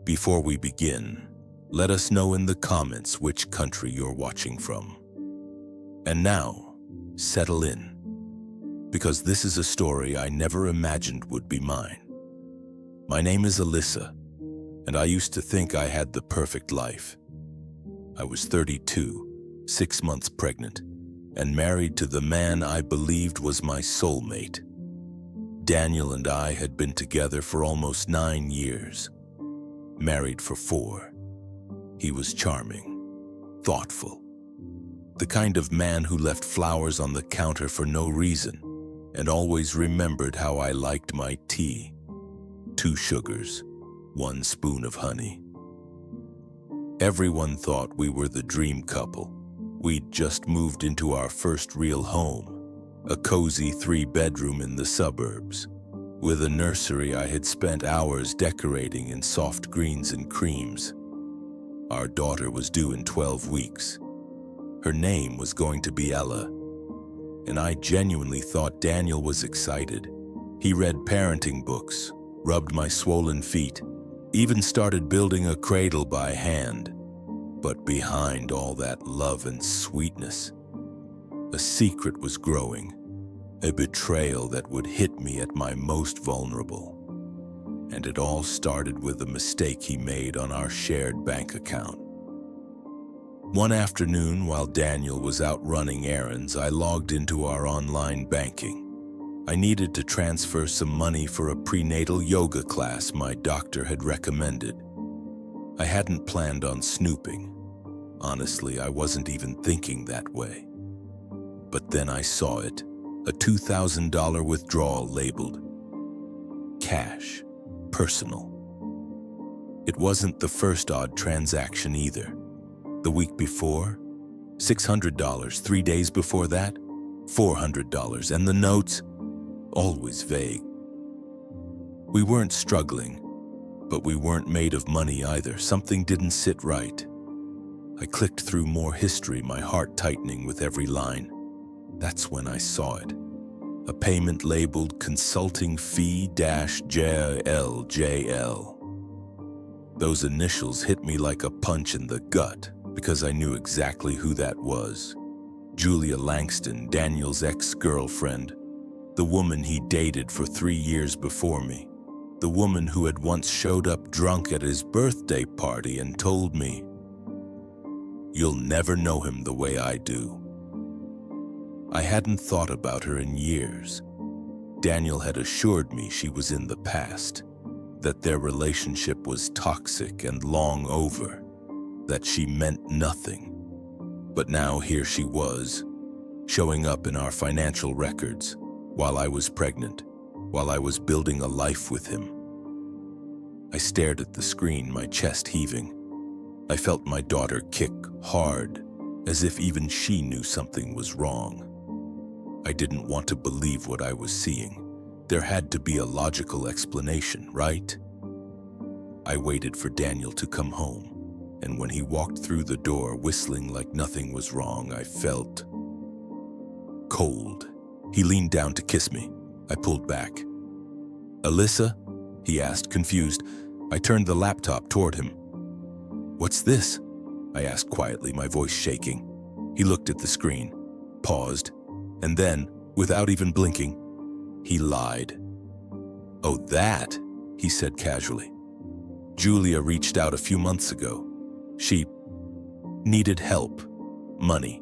Before we begin, let us know in the comments which country you're watching from. And now, settle in, because this is a story I never imagined would be mine. My name is Alyssa, and I used to think I had the perfect life. I was 32, 6 months pregnant, and married to the man I believed was my soulmate. Daniel and I had been together for almost 9 years, married for 4. He was charming, thoughtful, the kind of man who left flowers on the counter for no reason and always remembered how I liked my tea. 2 sugars, 1 spoon of honey. Everyone thought we were the dream couple. We'd just moved into our first real home, a cozy 3-bedroom in the suburbs, with a nursery I had spent hours decorating in soft greens and creams. Our daughter was due in 12 weeks. Her name was going to be Ella, and I genuinely thought Daniel was excited. He read parenting books, rubbed my swollen feet, even started building a cradle by hand. But behind all that love and sweetness, a secret was growing, a betrayal that would hit me at my most vulnerable. And it all started with a mistake he made on our shared bank account. One afternoon, while Daniel was out running errands, I logged into our online banking. I needed to transfer some money for a prenatal yoga class my doctor had recommended. I hadn't planned on snooping. Honestly, I wasn't even thinking that way. But then I saw it, a $2,000 withdrawal labeled cash, personal. It wasn't the first odd transaction either. The week before, $600, 3 days before that, $400, and the notes, always vague. We weren't struggling, but we weren't made of money either. Something didn't sit right. I clicked through more history, my heart tightening with every line. That's when I saw it. A payment labeled consulting fee-JLJL. Those initials hit me like a punch in the gut because I knew exactly who that was. Julia Langston, Daniel's ex-girlfriend, the woman he dated for 3 years before me, the woman who had once showed up drunk at his birthday party and told me, "You'll never know him the way I do." I hadn't thought about her in years. Daniel had assured me she was in the past, that their relationship was toxic and long over, that she meant nothing. But now here she was, showing up in our financial records, while I was pregnant, while I was building a life with him. I stared at the screen, my chest heaving. I felt my daughter kick hard, as if even she knew something was wrong. I didn't want to believe what I was seeing. There had to be a logical explanation, right? I waited for Daniel to come home, and when he walked through the door whistling like nothing was wrong, I felt cold. He leaned down to kiss me. I pulled back. "Alyssa?" he asked, confused. I turned the laptop toward him. "What's this?" I asked quietly, my voice shaking. He looked at the screen, paused, and then, without even blinking, he lied. "Oh, that," he said casually. "Julia reached out a few months ago. She needed help, money.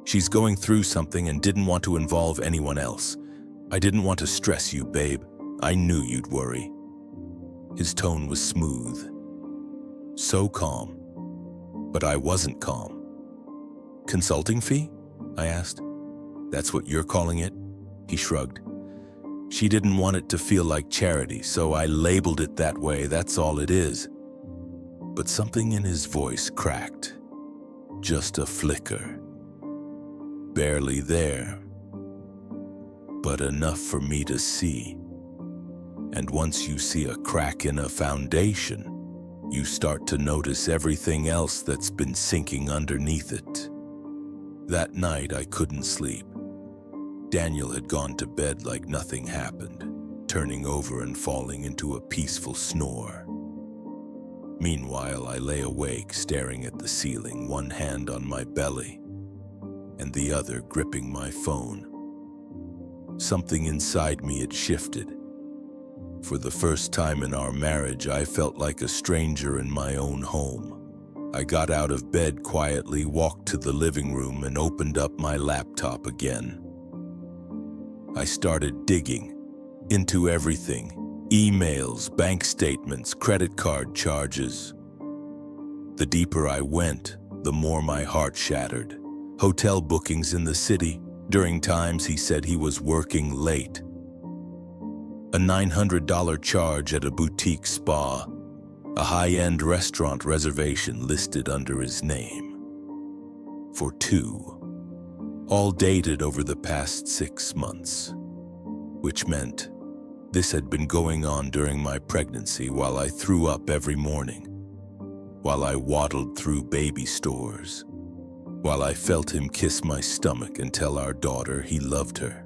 She's going through something and didn't want to involve anyone else. I didn't want to stress you, babe. I knew you'd worry." His tone was smooth, so calm, but I wasn't calm. "Consulting fee?" I asked. "That's what you're calling it?" He shrugged. "She didn't want it to feel like charity, so I labeled it that way, that's all it is." But something in his voice cracked. Just a flicker. Barely there, but enough for me to see. And once you see a crack in a foundation, you start to notice everything else that's been sinking underneath it. That night I couldn't sleep. Daniel had gone to bed like nothing happened, turning over and falling into a peaceful snore. Meanwhile, I lay awake, staring at the ceiling, one hand on my belly and the other gripping my phone. Something inside me had shifted. For the first time in our marriage, I felt like a stranger in my own home. I got out of bed quietly, walked to the living room, and opened up my laptop again. I started digging into everything: emails, bank statements, credit card charges. The deeper I went, the more my heart shattered. Hotel bookings in the city during times he said he was working late. A $900 charge at a boutique spa. A high-end restaurant reservation listed under his name. For two. All dated over the past 6 months. Which meant this had been going on during my pregnancy, while I threw up every morning, while I waddled through baby stores, while I felt him kiss my stomach and tell our daughter he loved her.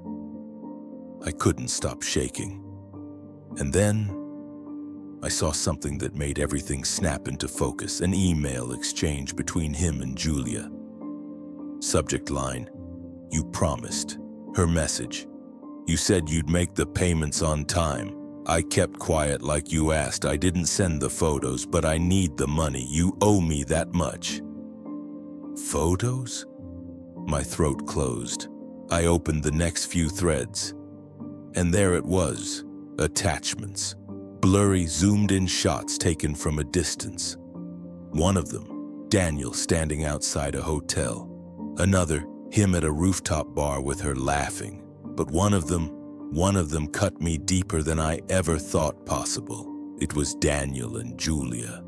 I couldn't stop shaking. And then I saw something that made everything snap into focus: an email exchange between him and Julia. Subject line: "You promised." Her message: "You said you'd make the payments on time. I kept quiet like you asked. I didn't send the photos, but I need the money. You owe me that much." Photos? My throat closed. I opened the next few threads, and there it was: attachments. Blurry, zoomed-in shots taken from a distance. One of them, Daniel standing outside a hotel. Another, him at a rooftop bar with her laughing. But one of them cut me deeper than I ever thought possible. It was Daniel and Julia,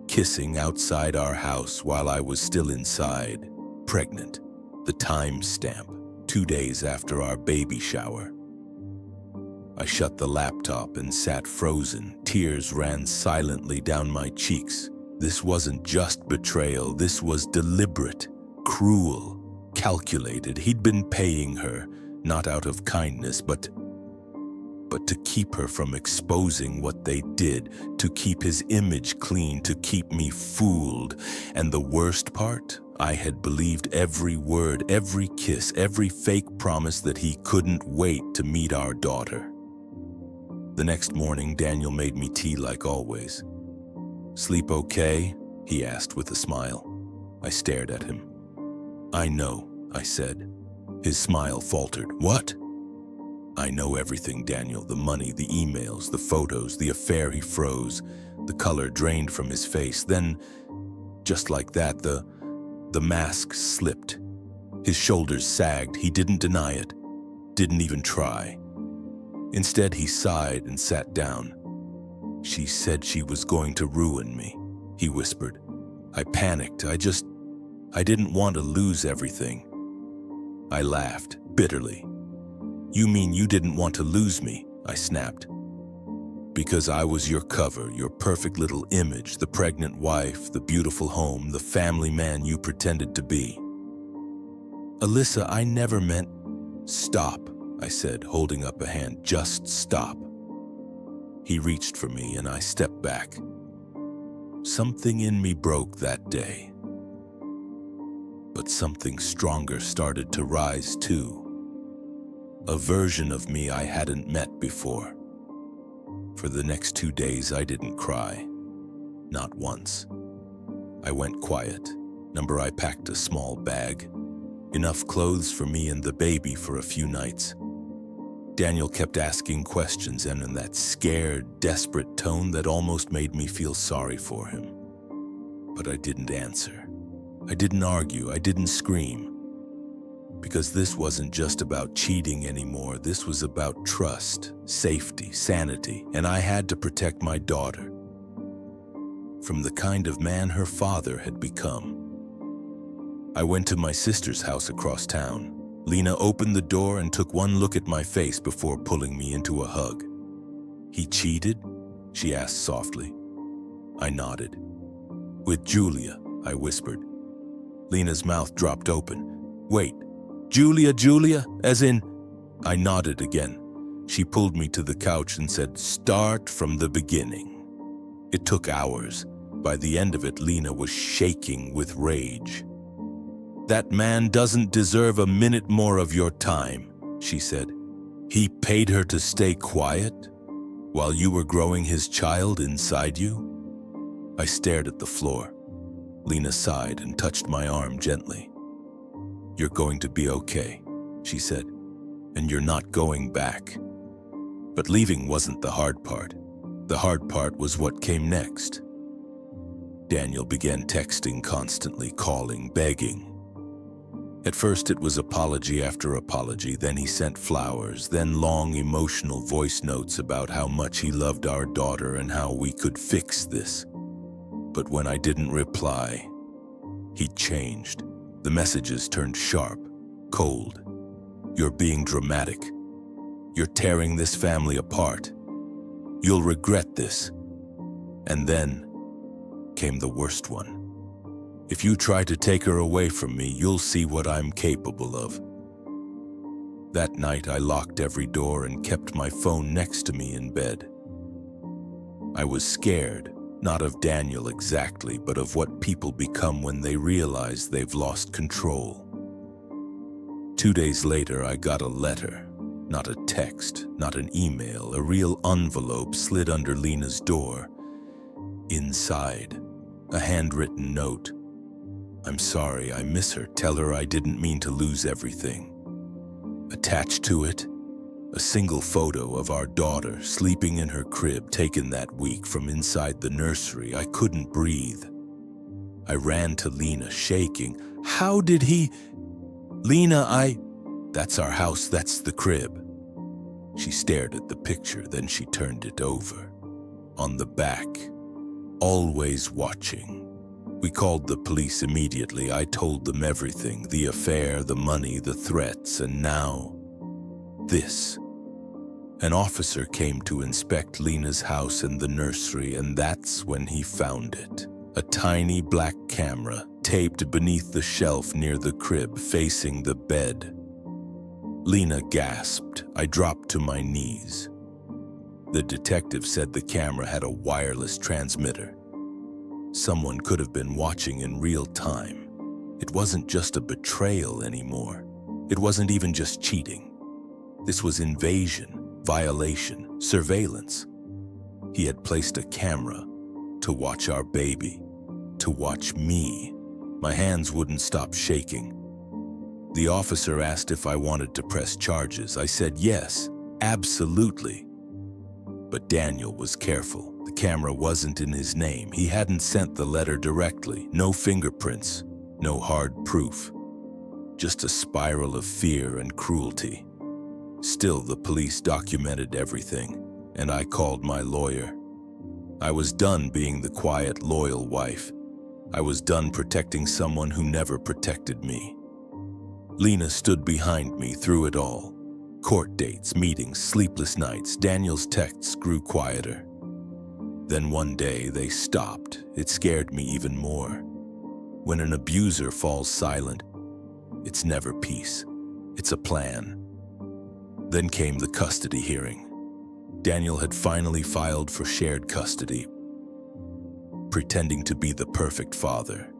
kissing outside our house while I was still inside, pregnant. The timestamp, 2 days after our baby shower. I shut the laptop and sat frozen. Tears ran silently down my cheeks. This wasn't just betrayal. This was deliberate, cruel, calculated. He'd been paying her, not out of kindness, but to keep her from exposing what they did, to keep his image clean, to keep me fooled. And the worst part? I had believed every word, every kiss, every fake promise that he couldn't wait to meet our daughter. The next morning, Daniel made me tea like always. "Sleep okay?" he asked with a smile. I stared at him. "I know," I said. His smile faltered. "What?" "I know everything, Daniel. The money, the emails, the photos, the affair." He froze. The color drained from his face. Then, just like that, the mask slipped. His shoulders sagged. He didn't deny it. Didn't even try. Instead, he sighed and sat down. "She said she was going to ruin me," he whispered. I panicked. I didn't want to lose everything. I laughed, bitterly. "You mean you didn't want to lose me?" I snapped. "Because I was your cover, your perfect little image, the pregnant wife, the beautiful home, the family man you pretended to be." "Alyssa, I never meant—" "Stop," I said, holding up a hand. "Just stop." He reached for me and I stepped back. Something in me broke that day. But something stronger started to rise too. A version of me I hadn't met before. For the next 2 days I didn't cry. Not once. I went quiet. I packed a small bag. Enough clothes for me and the baby for a few nights. Daniel kept asking questions, and in that scared, desperate tone that almost made me feel sorry for him. But I didn't answer. I didn't argue. I didn't scream. Because this wasn't just about cheating anymore. This was about trust, safety, sanity, and I had to protect my daughter from the kind of man her father had become. I went to my sister's house across town. Lena opened the door and took one look at my face before pulling me into a hug. "He cheated?" she asked softly. I nodded. "With Julia," I whispered. Lena's mouth dropped open. "Wait, Julia, as in—" I nodded again. She pulled me to the couch and said, "Start from the beginning." It took hours, By the end of it, Lena was shaking with rage. "That man doesn't deserve a minute more of your time," she said. "He paid her to stay quiet while you were growing his child inside you?" I stared at the floor. Lena sighed and touched my arm gently. "You're going to be okay," she said, "and you're not going back." But leaving wasn't the hard part. The hard part was what came next. Daniel began texting constantly, calling, begging. At first it was apology after apology, then he sent flowers, then long emotional voice notes about how much he loved our daughter and how we could fix this. But when I didn't reply, he changed. The messages turned sharp, cold. "You're being dramatic. You're tearing this family apart. You'll regret this." And then came the worst one. "If you try to take her away from me, you'll see what I'm capable of." That night, I locked every door and kept my phone next to me in bed. I was scared, not of Daniel exactly, but of what people become when they realize they've lost control. 2 days later, I got a letter. Not a text, not an email, a real envelope slid under Lena's door. Inside, a handwritten note. "I'm sorry, I miss her. Tell her I didn't mean to lose everything." Attached to it, a single photo of our daughter sleeping in her crib taken that week from inside the nursery. I couldn't breathe. I ran to Lena, shaking. "How did he—" "Lena, That's our house, that's the crib." She stared at the picture, then she turned it over. On the back, "Always watching." We called the police immediately. I told them everything, the affair, the money, the threats, and now this. An officer came to inspect Lena's house and the nursery, and that's when he found it. A tiny black camera taped beneath the shelf near the crib, facing the bed. Lena gasped. I dropped to my knees. The detective said the camera had a wireless transmitter. Someone could have been watching in real time. It wasn't just a betrayal anymore. It wasn't even just cheating. This was invasion, violation, surveillance. He had placed a camera to watch our baby, to watch me. My hands wouldn't stop shaking. The officer asked if I wanted to press charges. I said yes, absolutely. But Daniel was careful. The camera wasn't in his name. He hadn't sent the letter directly. No fingerprints, no hard proof. Just a spiral of fear and cruelty. Still, the police documented everything, and I called my lawyer. I was done being the quiet, loyal wife. I was done protecting someone who never protected me. Lena stood behind me through it all. Court dates, meetings, sleepless nights. Daniel's texts grew quieter. Then one day they stopped. It scared me even more. When an abuser falls silent, it's never peace. It's a plan. Then came the custody hearing. Daniel had finally filed for shared custody, pretending to be the perfect father.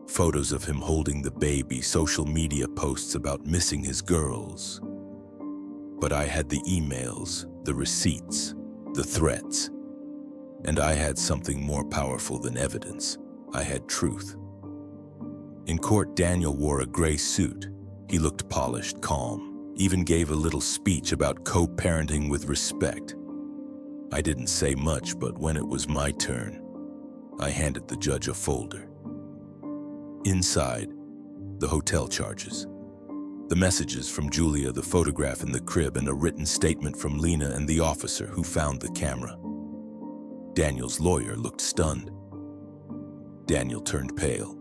Photos of him holding the baby, social media posts about missing his girls. But I had the emails, the receipts, the threats. And I had something more powerful than evidence. I had truth. In court, Daniel wore a gray suit. He looked polished, calm, even gave a little speech about co-parenting with respect. I didn't say much, but when it was my turn, I handed the judge a folder. Inside, the hotel charges, the messages from Julia, the photograph in the crib, and a written statement from Lena and the officer who found the camera. Daniel's lawyer looked stunned. Daniel turned pale.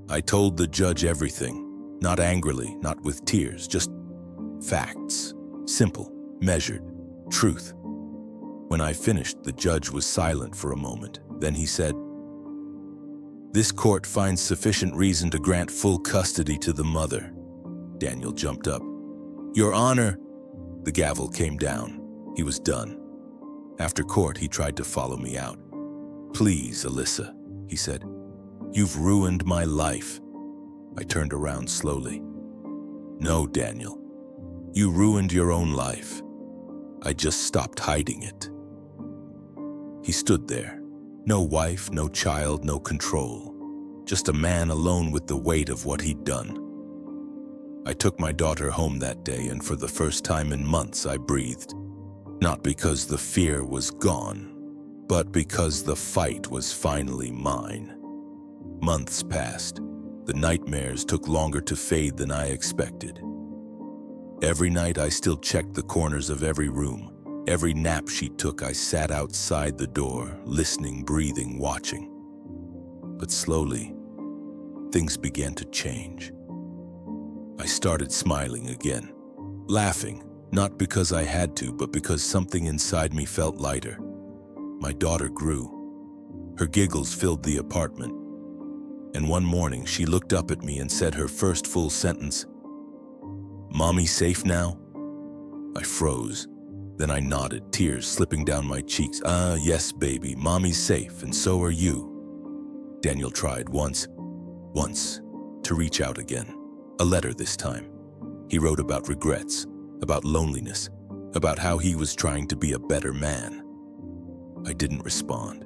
I told the judge everything, not angrily, not with tears, just facts, simple, measured, truth. When I finished, the judge was silent for a moment. Then he said, "This court finds sufficient reason to grant full custody to the mother." Daniel jumped up. "Your Honor!" The gavel came down. He was done. After court, he tried to follow me out. "Please, Alyssa," he said. "You've ruined my life." I turned around slowly. "No, Daniel. You ruined your own life. I just stopped hiding it." He stood there. No wife, no child, no control. Just a man alone with the weight of what he'd done. I took my daughter home that day, and for the first time in months I breathed. Not because the fear was gone, but because the fight was finally mine. Months passed. The nightmares took longer to fade than I expected. Every night I still checked the corners of every room. Every nap she took, I sat outside the door, listening, breathing, watching. But slowly, things began to change. I started smiling again, laughing, not because I had to, but because something inside me felt lighter. My daughter grew. Her giggles filled the apartment. And one morning, she looked up at me and said her first full sentence, "Mommy safe now?" I froze. Then I nodded, tears slipping down my cheeks. Yes, baby, Mommy's safe, and so are you." Daniel tried once, to reach out again. A letter this time. He wrote about regrets, about loneliness, about how he was trying to be a better man. I didn't respond.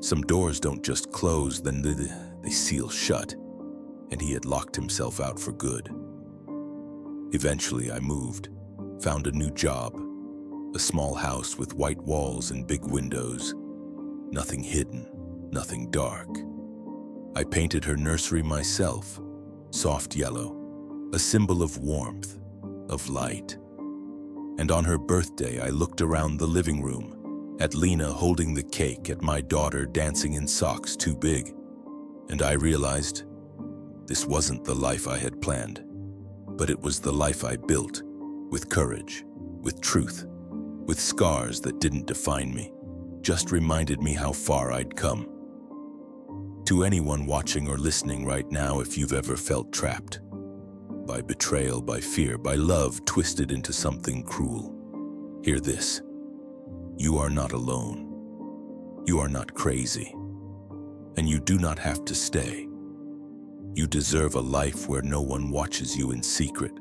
Some doors don't just close, then they seal shut, and he had locked himself out for good. Eventually I moved, found a new job, a small house with white walls and big windows. Nothing hidden, nothing dark. I painted her nursery myself, soft yellow, a symbol of warmth, of light. And on her birthday, I looked around the living room, at Lena holding the cake, at my daughter dancing in socks too big. And I realized this wasn't the life I had planned, but it was the life I built, with courage, with truth, with scars that didn't define me, just reminded me how far I'd come. To anyone watching or listening right now, if you've ever felt trapped by betrayal, by fear, by love twisted into something cruel, hear this. You are not alone. You are not crazy. And you do not have to stay. You deserve a life where no one watches you in secret,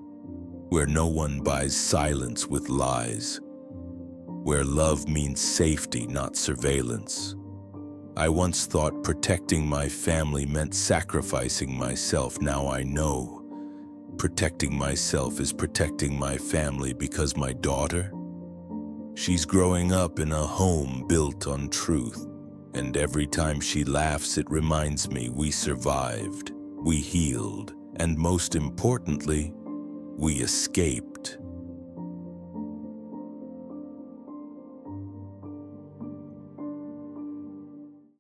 where no one buys silence with lies, where love means safety, not surveillance. I once thought protecting my family meant sacrificing myself. Now I know protecting myself is protecting my family, because my daughter, she's growing up in a home built on truth. And every time she laughs, it reminds me we survived, we healed, and most importantly, we escaped.